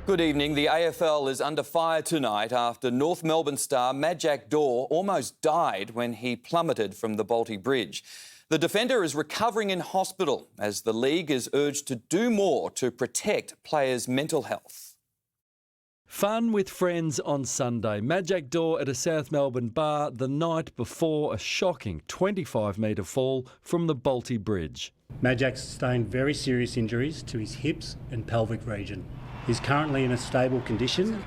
Good evening. The AFL is under fire tonight after North Melbourne star Majak Daw almost died when he plummeted from the Bolte Bridge. The defender is recovering in hospital as the league is urged to do more to protect players' mental health. Fun with friends on Sunday. Majak Daw at a South Melbourne bar the night before a shocking 25-metre fall from the Bolte Bridge. Majak sustained very serious injuries to his hips and pelvic region. He's currently in a stable condition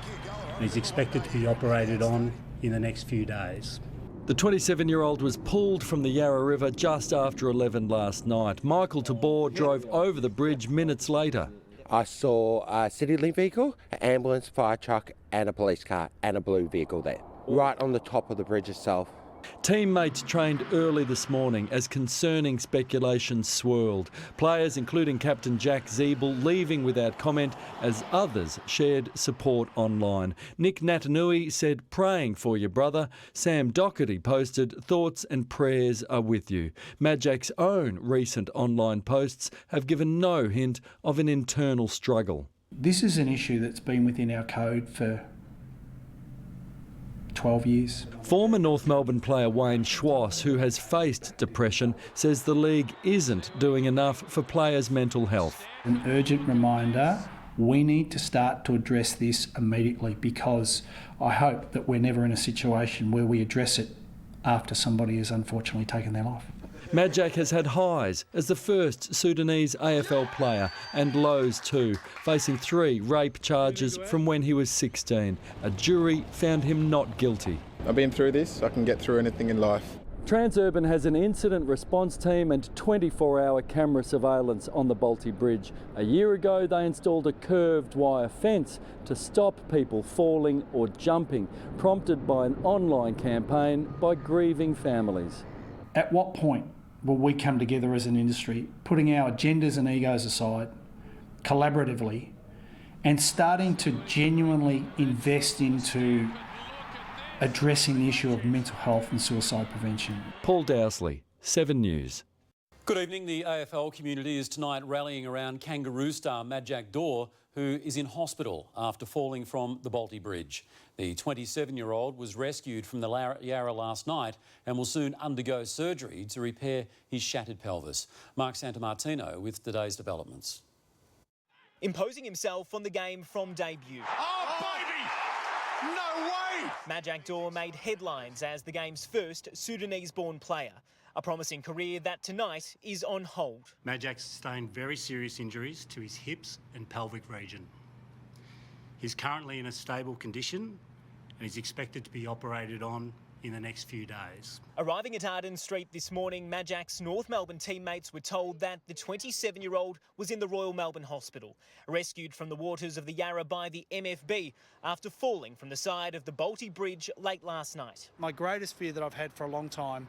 and is expected to be operated on in the next few days. The 27-year-old was pulled from the Yarra River just after 11 last night. Michael Tabor drove over the bridge minutes later. I saw a CityLink vehicle, an ambulance, fire truck and a police car and a blue vehicle there, right on the top of the bridge itself. Teammates trained early this morning as concerning speculation swirled. Players, including captain Jack Zeeble, leaving without comment as others shared support online. Nick Natanui said, "Praying for your brother." Sam Doherty posted, "Thoughts and prayers are with you." Majak's own recent online posts have given no hint of an internal struggle. This is an issue that's been within our code for 12 years. Former North Melbourne player Wayne Schwass, who has faced depression, says the league isn't doing enough for players' mental health. An urgent reminder, we need to start to address this immediately, because I hope that we're never in a situation where we address it after somebody has unfortunately taken their life. Majak has had highs as the first Sudanese AFL player and lows too, facing 3 rape charges from when he was 16. A jury found him not guilty. I've been through this, I can get through anything in life. Transurban has an incident response team and 24-hour camera surveillance on the Bolte Bridge. A year ago, they installed a curved wire fence to stop people falling or jumping, prompted by an online campaign by grieving families. At what point will we come together as an industry, putting our agendas and egos aside, collaboratively, and starting to genuinely invest into addressing the issue of mental health and suicide prevention? Paul Dowsley, 7 News. Good evening. The AFL community is tonight rallying around kangaroo star Majak Daw, who is in hospital after falling from the Bolte Bridge. The 27-year-old was rescued from the Yarra last night and will soon undergo surgery to repair his shattered pelvis. Mark Santamartino with today's developments. Imposing himself on the game from debut. Oh, baby! No way! Majak Daw made headlines as the game's first Sudanese-born player. A promising career that tonight is on hold. Majak sustained very serious injuries to his hips and pelvic region. He's currently in a stable condition and is expected to be operated on in the next few days. Arriving at Arden Street this morning, Majak's North Melbourne teammates were told that the 27-year-old was in the Royal Melbourne Hospital, rescued from the waters of the Yarra by the MFB after falling from the side of the Bolte Bridge late last night. My greatest fear that I've had for a long time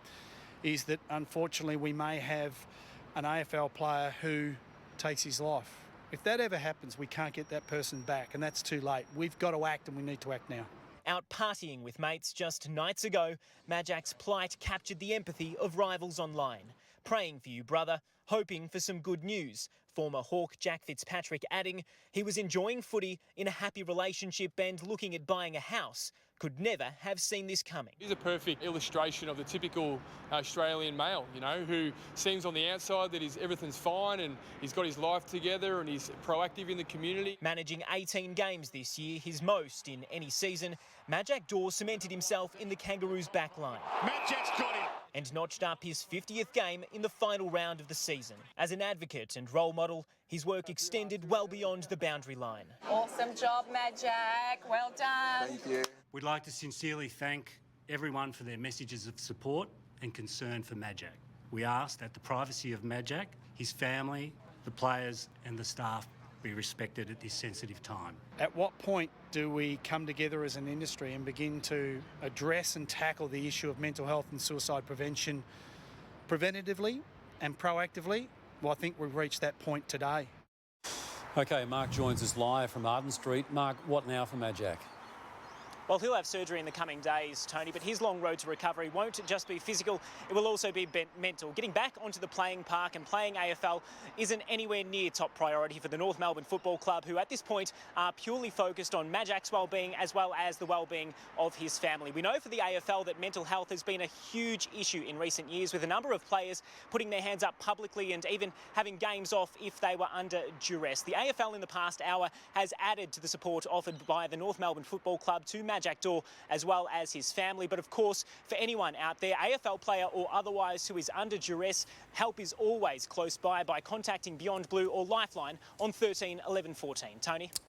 is that unfortunately we may have an AFL player who takes his life. If that ever happens, we can't get that person back, and that's too late. We've got to act, and we need to act now. Out partying with mates just nights ago, Majak's plight captured the empathy of rivals online. Praying for you, brother, hoping for some good news. Former Hawk Jack Fitzpatrick adding he was enjoying footy in a happy relationship and looking at buying a house. Could never have seen this coming. He's a perfect illustration of the typical Australian male, you know, who seems on the outside that everything's fine and he's got his life together and he's proactive in the community. Managing 18 games this year, his most in any season, Majak Daw cemented himself in the Kangaroos' back line. Majak's got him! And notched up his 50th game in the final round of the season. As an advocate and role model, his work extended well beyond the boundary line. Awesome job, Majak. Well done. Thank you. We'd like to sincerely thank everyone for their messages of support and concern for Majak. We ask that the privacy of Majak, his family, the players and the staff be respected at this sensitive time. At what point do we come together as an industry and begin to address and tackle the issue of mental health and suicide prevention preventatively and proactively? Well, I think we've reached that point today. OK, Mark joins us live from Arden Street. Mark, what now for Majak? Well, he'll have surgery in the coming days, Tony, but his long road to recovery won't just be physical, it will also be mental. Getting back onto the playing park and playing AFL isn't anywhere near top priority for the North Melbourne Football Club, who at this point are purely focused on Majak's well-being as well as the well-being of his family. We know for the AFL that mental health has been a huge issue in recent years, with a number of players putting their hands up publicly and even having games off if they were under duress. The AFL in the past hour has added to the support offered by the North Melbourne Football Club to Majak Daw as well as his family. But of course, for anyone out there, AFL player or otherwise, who is under duress, help is always close by contacting Beyond Blue or Lifeline on 13 11 14. Tony?